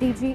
DG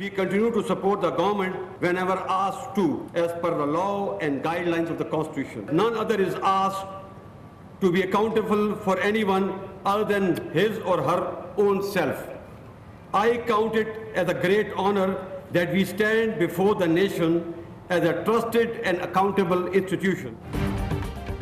We continue to support the government whenever asked to, as per the law and guidelines of the Constitution. None other is asked to be accountable for anyone other than his or her own self. I count it as a great honor that we stand before the nation as a trusted and accountable institution.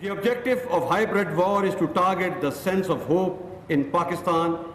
The objective of hybrid war is to target the sense of hope in Pakistan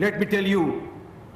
Let me tell you,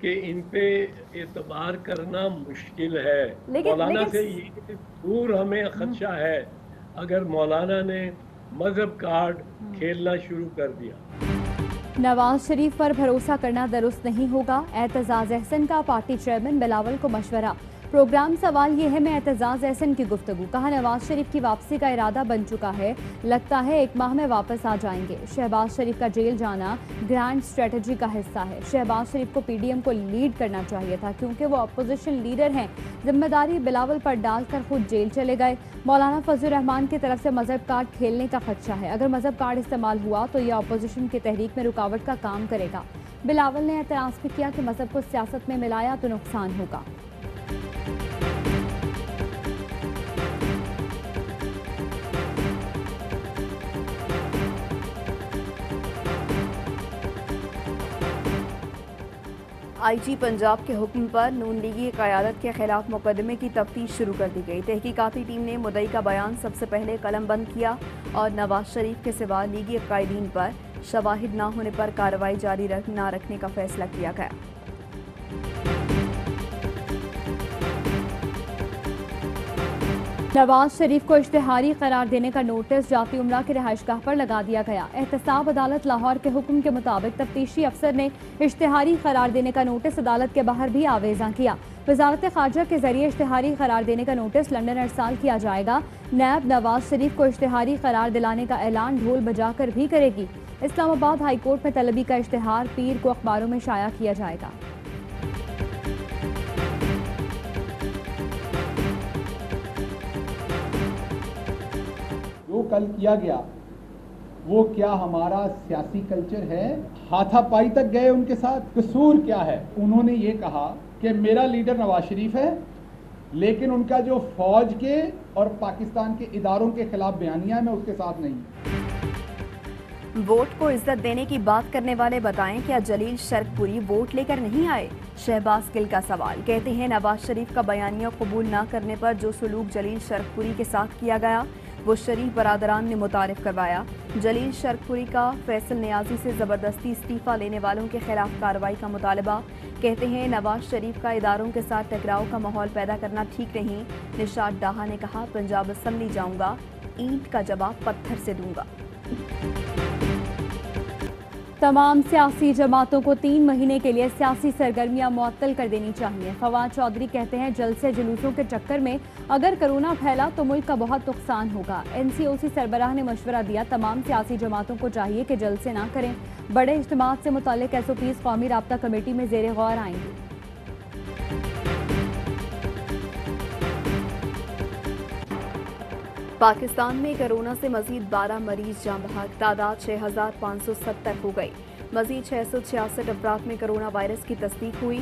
کہ ان پہ اعتبار کرنا مشکل ہے. مولانا سے یہ دور ہمیں خدشہ ہے اگر مولانا نے مذہب کارڈ کھیلنا شروع کر دیا. نواز شریف پر بھروسہ کرنا درست نہیں ہوگا، اعتزاز احسن کا پارٹی چیئرمین بلاول کو مشورہ. پروگرام سوال یہ ہے میں اعتزاز احسن کی گفتگو. کہا نواز شریف کی واپسی کا ارادہ بن چکا ہے، لگتا ہے 1 ماہ میں واپس آ جائیں گے. شہباز شریف کا جیل جانا گرینڈ اسٹریٹجی کا حصہ ہے. شہباز شریف کو پی ڈی ایم کو لیڈ کرنا چاہیے تھا کیونکہ وہ اپوزیشن لیڈر ہیں. ذمہ داری بلاول پر ڈال کر خود جیل چلے گئے. مولانا فضل الرحمان کی طرف سے مذہب کارڈ کھیلنے کا خدشہ ہے. اگر مذہب کارڈ استعمال ہوا تو یہ اپوزیشن کی تحریک میں رکاوٹ کا کام کرے گا. بلاول نے اعتراض بھی کیا کہ مذہب کو سیاست میں ملایا تو نقصان ہوگا. آئی جی پنجاب کے حکم پر نون لیگی قیادت کے خلاف مقدمے کی تفتیش شروع کر دی گئی. تحقیقاتی ٹیم نے مدعی کا بیان سب سے پہلے قلم بند کیا اور نواز شریف کے سوا لیگی قائدین پر شواہد نہ ہونے پر کارروائی جاری نہ رکھنے کا فیصلہ کیا گیا. نواز شریف کو اشتہاری قرار دینے کا نوٹس جاتی عمرہ کی رہائش گاہ پر لگا دیا گیا. احتساب عدالت لاہور کے حکم کے مطابق تفتیشی افسر نے اشتہاری قرار دینے کا نوٹس عدالت کے باہر بھی آویزاں کیا. وزارت خارجہ کے ذریعے اشتہاری قرار دینے کا نوٹس لندن ارسال کیا جائے گا. نیب نواز شریف کو اشتہاری قرار دلانے کا اعلان ڈھول بجا کر بھی کرے گی. اسلام آباد ہائی کورٹ میں طلبی کا اشتہار پیر کو اخباروں میں شائع کیا جائے گا. جو کل کیا گیا وہ کیا ہمارا سیاسی کلچر ہے؟ ہاتھا پائی تک گئے ان کے ساتھ. قصور کیا ہے؟ انہوں نے یہ کہا کہ میرا لیڈر نواز شریف ہے لیکن ان کا جو فوج کے اور پاکستان کے اداروں کے خلاف بیانیہ ہے میں اس کے ساتھ نہیں. ووٹ کو عزت دینے کی بات کرنے والے بتائیں کیا جلیل شرک پوری ووٹ لے کر نہیں آئے؟ شہباز گل کا سوال. کہتے ہیں نواز شریف کا بیانیہ قبول نہ کرنے پر جو سلوک جلیل شرک پوری کے ساتھ کیا گیا وہ شریف برادران نے متعارف کروایا. جلیل شرک پوری کا فیصل نیازی سے زبردستی استعفیٰ لینے والوں کے خلاف کارروائی کا مطالبہ. کہتے ہیں نواز شریف کا اداروں کے ساتھ ٹکراؤ کا ماحول پیدا کرنا ٹھیک نہیں. نشاد ڈاہا نے کہا پنجاب اسمبلی جاؤں گا، اینٹ کا جواب پتھر سے دوں گا. تمام سیاسی جماعتوں کو 3 مہینے کے لیے سیاسی سرگرمیاں معطل کر دینی چاہیے. فواد چودھری کہتے ہیں جلسے جلوسوں کے چکر میں اگر کرونا پھیلا تو ملک کا بہت نقصان ہوگا. این سی او سی سربراہ نے مشورہ دیا تمام سیاسی جماعتوں کو چاہیے کہ جلسے نہ کریں. بڑے اجتماعات سے متعلق ایس او پیز قومی رابطہ کمیٹی میں زیر غور آئیں گے. پاکستان میں کرونا سے مزید 12 مریض جاں بحق، تعداد 6570 ہو گئی. مزید 666 افراد میں کرونا وائرس کی تصدیق ہوئی.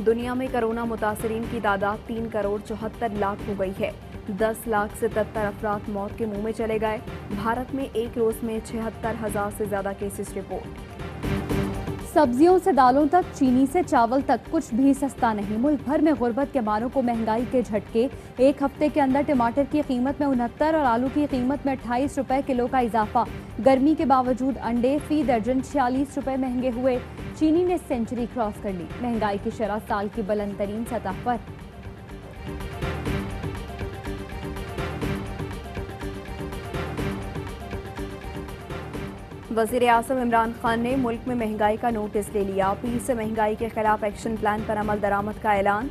دنیا میں کرونا متاثرین کی تعداد 3 کروڑ 74 لاکھ ہو گئی ہے. 10,77,000 افراد موت کے منہ میں چلے گئے. بھارت میں ایک روز میں 76,000 سے زیادہ کیسز رپورٹ. سبزیوں سے دالوں تک، چینی سے چاول تک کچھ بھی سستا نہیں. ملک بھر میں غربت کے ماروں کو مہنگائی کے جھٹکے. ایک ہفتے کے اندر ٹماٹر کی قیمت میں 69 اور آلو کی قیمت میں 28 روپے کلو کا اضافہ. گرمی کے باوجود انڈے فی درجن 46 روپے مہنگے ہوئے. چینی نے سینچری کراس کر لی. مہنگائی کی شرح سال کی بلند ترین سطح پر. وزیر اعظم عمران خان نے ملک میں مہنگائی کا نوٹس لے لیا. پیر سے مہنگائی کے خلاف ایکشن پلان پر عمل درآمد کا اعلان.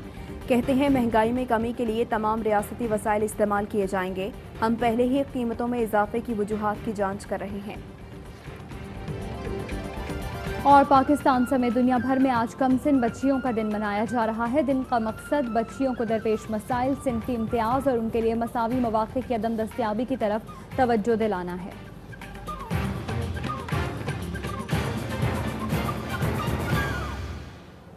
کہتے ہیں مہنگائی میں کمی کے لیے تمام ریاستی وسائل استعمال کیے جائیں گے. ہم پہلے ہی قیمتوں میں اضافے کی وجوہات کی جانچ کر رہے ہیں. اور پاکستان سمیت دنیا بھر میں آج کم سن بچیوں کا دن منایا جا رہا ہے. دن کا مقصد بچیوں کو درپیش مسائل، صنفی امتیاز اور ان کے لیے مساوی مواقع کی عدم دستیابی کی طرف توجہ دلانا ہے.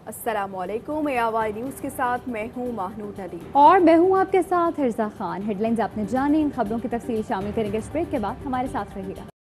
السلام علیکم. ARY نیوز کے ساتھ میں ہوں ماہنود ندیم اور میں ہوں آپ کے ساتھ حرزہ خان. ہیڈ لائنز آپ نے جانے، ان خبروں کی تفصیل شامل کریں گے اس بریک کے بعد. ہمارے ساتھ رہیے گا.